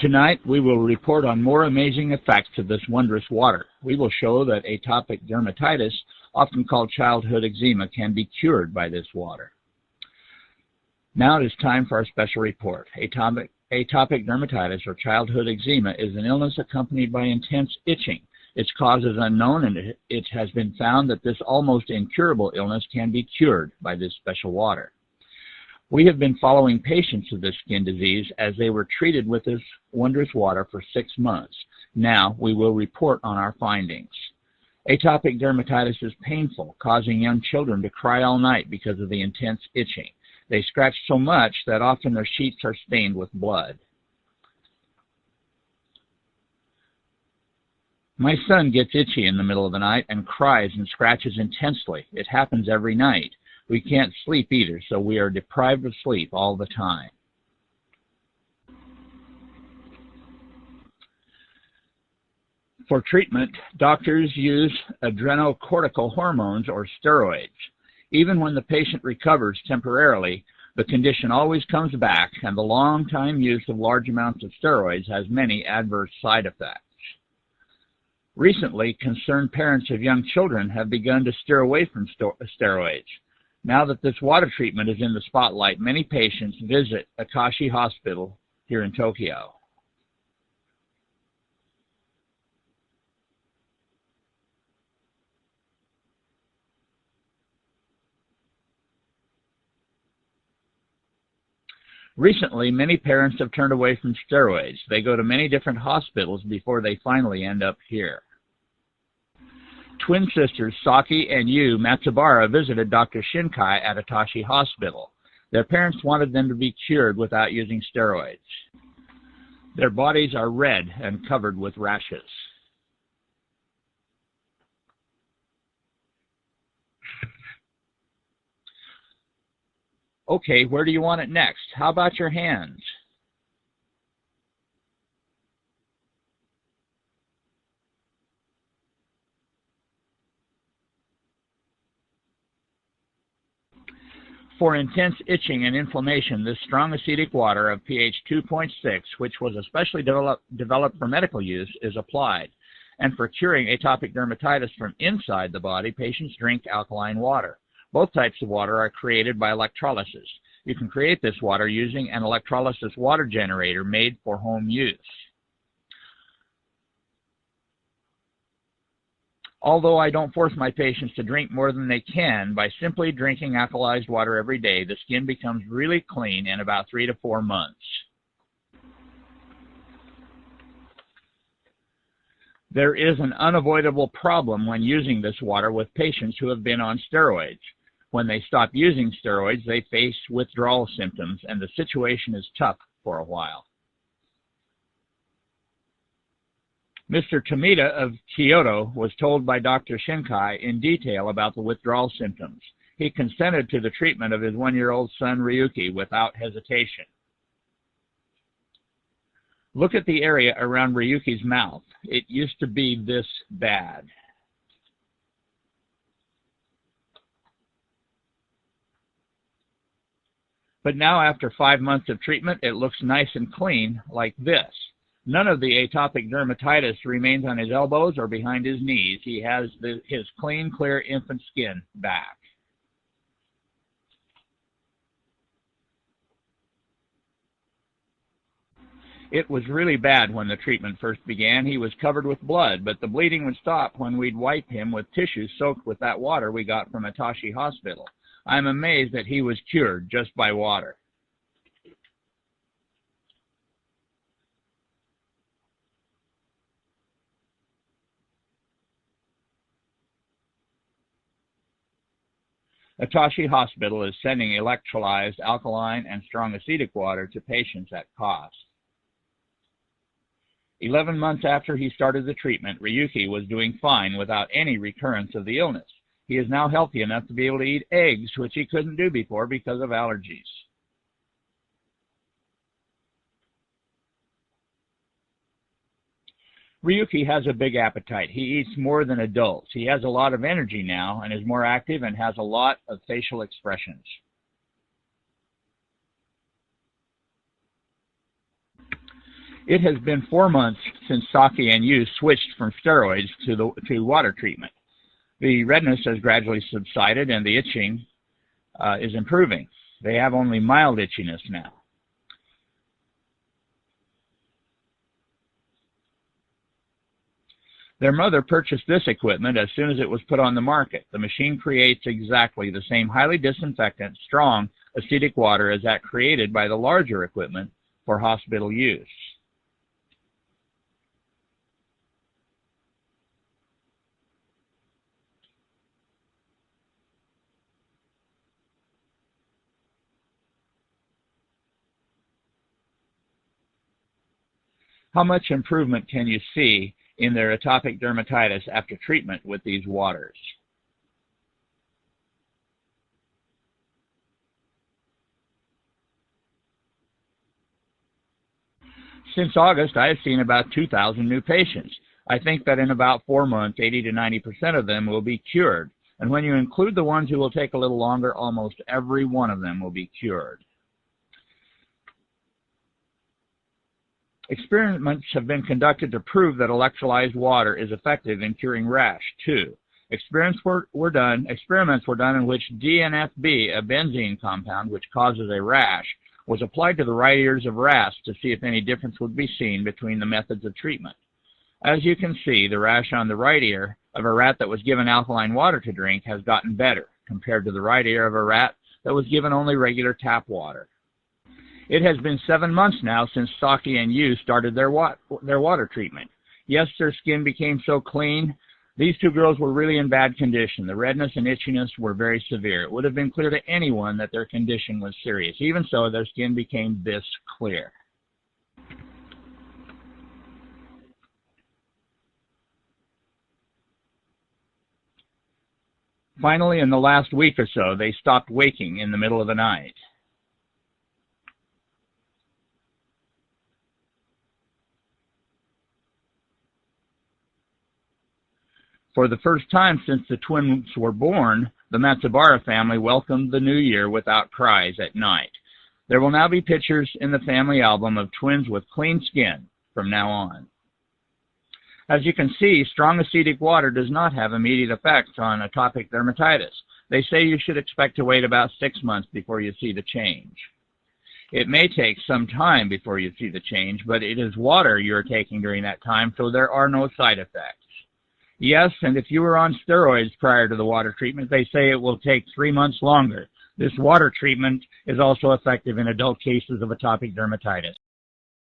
Tonight, we will report on more amazing effects of this wondrous water. We will show that atopic dermatitis, often called childhood eczema, can be cured by this water. Now it is time for our special report. Atopic dermatitis, or childhood eczema, is an illness accompanied by intense itching. Its cause is unknown, and it has been found that this almost incurable illness can be cured by this special water. We have been following patients with this skin disease as they were treated with this wondrous water for 6 months. Now we will report on our findings. Atopic dermatitis is painful, causing young children to cry all night because of the intense itching. They scratch so much that often their sheets are stained with blood. My son gets itchy in the middle of the night and cries and scratches intensely. It happens every night. We can't sleep either, so we are deprived of sleep all the time. For treatment, doctors use adrenocortical hormones or steroids. Even when the patient recovers temporarily, the condition always comes back, and the long-time use of large amounts of steroids has many adverse side effects. Recently, concerned parents of young children have begun to steer away from steroids. Now that this water treatment is in the spotlight, many patients visit Akashi Hospital here in Tokyo. Recently, many parents have turned away from steroids. They go to many different hospitals before they finally end up here. Twin sisters Saki and Yu Matsubara visited Dr. Shinkai at Atashi Hospital. Their parents wanted them to be cured without using steroids. Their bodies are red and covered with rashes. Okay, where do you want it next? How about your hands? For intense itching and inflammation, this strong acetic water of pH 2.6, which was especially developed for medical use, is applied. And for curing atopic dermatitis from inside the body, patients drink alkaline water. Both types of water are created by electrolysis. You can create this water using an electrolysis water generator made for home use. Although I don't force my patients to drink more than they can, by simply drinking alkalized water every day, the skin becomes really clean in about 3 to 4 months. There is an unavoidable problem when using this water with patients who have been on steroids. When they stop using steroids, they face withdrawal symptoms, and the situation is tough for a while. Mr. Tomita of Kyoto was told by Dr. Shinkai in detail about the withdrawal symptoms. He consented to the treatment of his 1-year-old son Ryuki without hesitation. Look at the area around Ryuki's mouth. It used to be this bad. But now, after 5 months of treatment, it looks nice and clean like this. None of the atopic dermatitis remains on his elbows or behind his knees. He has his clean, clear infant skin back. It was really bad when the treatment first began. He was covered with blood, but the bleeding would stop when we'd wipe him with tissues soaked with that water we got from Atashi Hospital. I'm amazed that he was cured just by water. Atashi Hospital is sending electrolyzed alkaline and strong acetic water to patients at cost. 11 months after he started the treatment, Ryuki was doing fine without any recurrence of the illness. He is now healthy enough to be able to eat eggs, which he couldn't do before because of allergies. Ryuki has a big appetite. He eats more than adults. He has a lot of energy now and is more active and has a lot of facial expressions. It has been 4 months since Saki and Yu switched from steroids to water treatment. The redness has gradually subsided and the itching is improving. They have only mild itchiness now. Their mother purchased this equipment as soon as it was put on the market. The machine creates exactly the same highly disinfectant, strong, acidic water as that created by the larger equipment for hospital use. How much improvement can you see in their atopic dermatitis after treatment with these waters? Since August, I have seen about 2,000 new patients. I think that in about 4 months, 80 to 90% of them will be cured. And when you include the ones who will take a little longer, almost every one of them will be cured. Experiments have been conducted to prove that electrolyzed water is effective in curing rash, too. Experiments were done in which DNFB, a benzene compound which causes a rash, was applied to the right ears of rats to see if any difference would be seen between the methods of treatment. As you can see, the rash on the right ear of a rat that was given alkaline water to drink has gotten better compared to the right ear of a rat that was given only regular tap water. It has been 7 months now since Saki and Yu started their water treatment. Yes, their skin became so clean. These two girls were really in bad condition. The redness and itchiness were very severe. It would have been clear to anyone that their condition was serious. Even so, their skin became this clear. Finally, in the last week or so, they stopped waking in the middle of the night. For the first time since the twins were born, the Matsubara family welcomed the new year without cries at night. There will now be pictures in the family album of twins with clean skin from now on. As you can see, strong acidic water does not have immediate effects on atopic dermatitis. They say you should expect to wait about 6 months before you see the change. It may take some time before you see the change, but it is water you are taking during that time, so there are no side effects. Yes, and if you were on steroids prior to the water treatment, they say it will take 3 months longer. This water treatment is also effective in adult cases of atopic dermatitis.